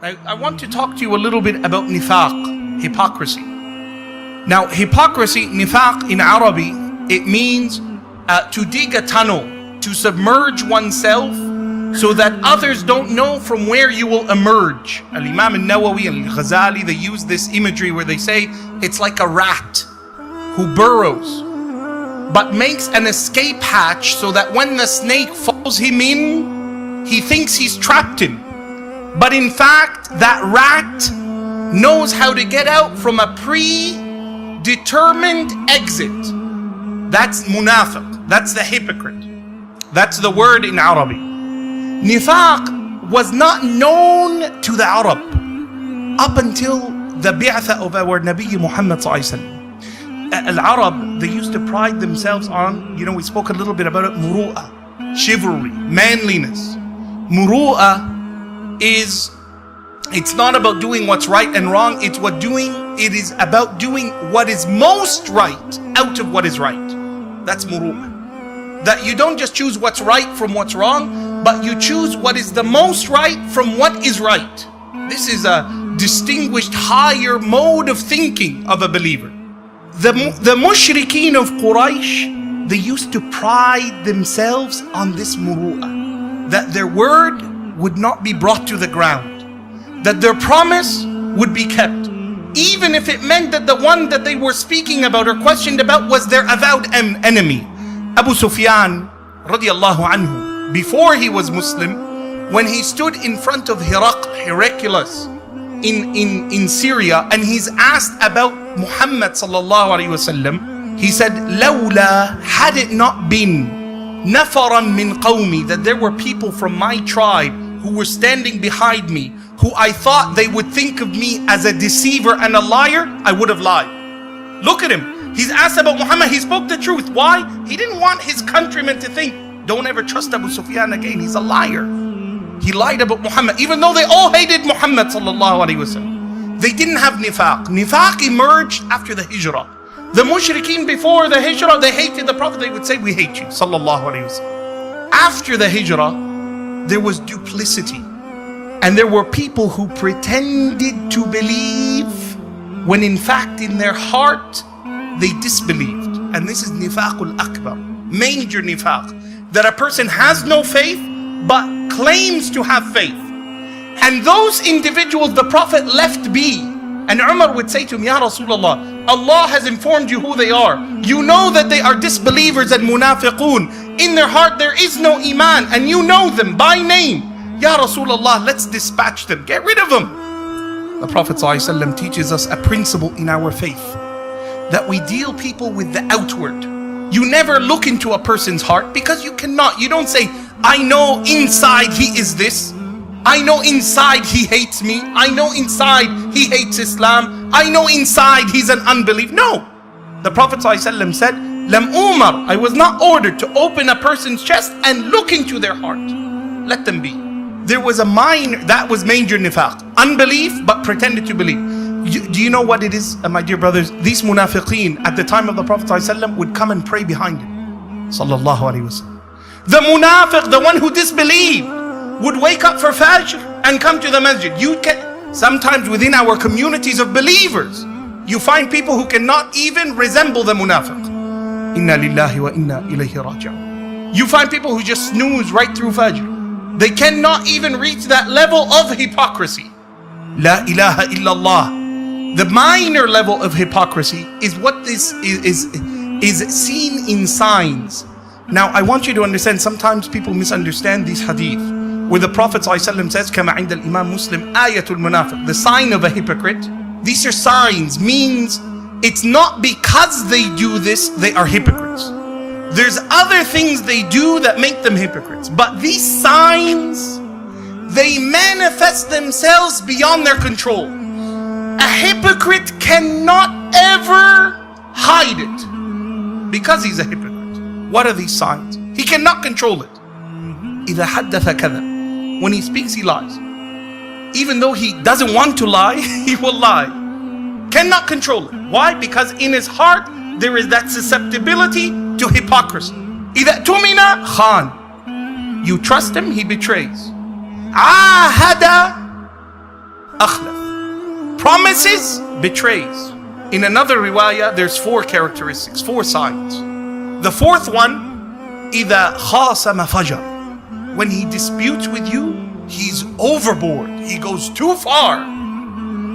I want to talk to you a little bit about nifaq, hypocrisy. Now, hypocrisy, nifaq in Arabic, it means to dig a tunnel, to submerge oneself so that others don't know from where you will emerge. Al-Imam al-Nawawi and al-Ghazali, they use this imagery where they say it's like a rat who burrows but makes an escape hatch so that when the snake follows him in, he thinks he's trapped in. But in fact, that rat knows how to get out from a predetermined exit. That's munafiq. That's the hypocrite. That's the word in Arabic. Nifaq was not known to the Arab up until the bi'atha of our Nabi Muhammad sallallahu alaihi wasallam. Al-Arab, they used to pride themselves on, we spoke a little bit about it, muru'ah, chivalry, manliness. Muru'ah is, it's not about doing what's right and wrong, it is about doing what is most right out of what is right. That's muru'ah. That you don't just choose what's right from what's wrong, but you choose what is the most right from what is right. This is a distinguished higher mode of thinking of a believer. The mushrikeen of Quraysh, they used to pride themselves on this muru'ah, that their word would not be brought to the ground, that their promise would be kept, even if it meant that the one that they were speaking about or questioned about was their avowed enemy. Abu Sufyan radiallahu anhu, before he was Muslim, when he stood in front of Heraclius in Syria, and he's asked about Muhammad sallallahu alaihi wasallam, he said, "Lawla, had it not been nafaran min qawmi, that there were people from my tribe who were standing behind me, who I thought they would think of me as a deceiver and a liar, I would have lied." Look at him. He's asked about Muhammad. He spoke the truth. Why? He didn't want his countrymen to think, don't ever trust Abu Sufyan again. He's a liar. He lied about Muhammad, even though they all hated Muhammad sallallahu alaihi wasallam. They didn't have nifaq. Nifaq emerged after the hijrah. The mushrikeen before the hijrah, they hated the Prophet. They would say, we hate you, sallallahu alaihi wasallam. After the hijrah, there was duplicity. And there were people who pretended to believe when in fact in their heart, they disbelieved. And this is nifaqul akbar, major nifaq. That a person has no faith, but claims to have faith. And those individuals the Prophet left be. And Umar would say to him, Ya Rasulullah, Allah has informed you who they are. You know that they are disbelievers and munafiqun. In their heart there is no iman, and you know them by name. Ya Rasulullah, let's dispatch them. Get rid of them. The Prophet ﷺ teaches us a principle in our faith, that we deal people with the outward. You never look into a person's heart, because you cannot. You don't say, I know inside he is this. I know inside he hates me. I know inside he hates Islam. I know inside he's an unbeliever. No. The Prophet ﷺ said, Lam Umar, I was not ordered to open a person's chest and look into their heart. Let them be. There was a minor, that was major nifaq. Unbelief, but pretended to believe. Do you know what it is, my dear brothers? These munafiqeen at the time of the Prophet ﷺ would come and pray behind him. Sallallahu alaihi wasallam. The munafiq, the one who disbelieved, would wake up for Fajr and come to the masjid. Sometimes within our communities of believers, you find people who cannot even resemble the munafiq. Inna lillahi wa inna ilayhi raji'un. You find people who just snooze right through Fajr. They cannot even reach that level of hypocrisy. La ilaha illallah. The minor level of hypocrisy is what this is seen in signs. Now, I want you to understand, sometimes people misunderstand these hadith, where the Prophet ﷺ says, Kama inda al-Imam Muslim, ayatul munafiq, the sign of a hypocrite. These are signs, means it's not because they do this, they are hypocrites. There's other things they do that make them hypocrites. But these signs, they manifest themselves beyond their control. A hypocrite cannot ever hide it, because he's a hypocrite. What are these signs? He cannot control it. إِذَا حَدَّثَ كَذَبَ. When he speaks, he lies. Even though he doesn't want to lie, he will lie. Cannot control it. Why? Because in his heart, there is that susceptibility to hypocrisy. إِذَا تُمِنَ خَانَ. You trust him, he betrays. عَاهَدَ أخلف. Promises, betrays. In another riwayah, there's 4 characteristics, 4 signs. The 4th one, إذا خاصم فجر. When he disputes with you, he's overboard. He goes too far.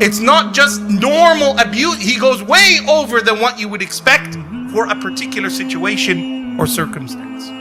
It's not just normal abuse. He goes way over than what you would expect for a particular situation or circumstance.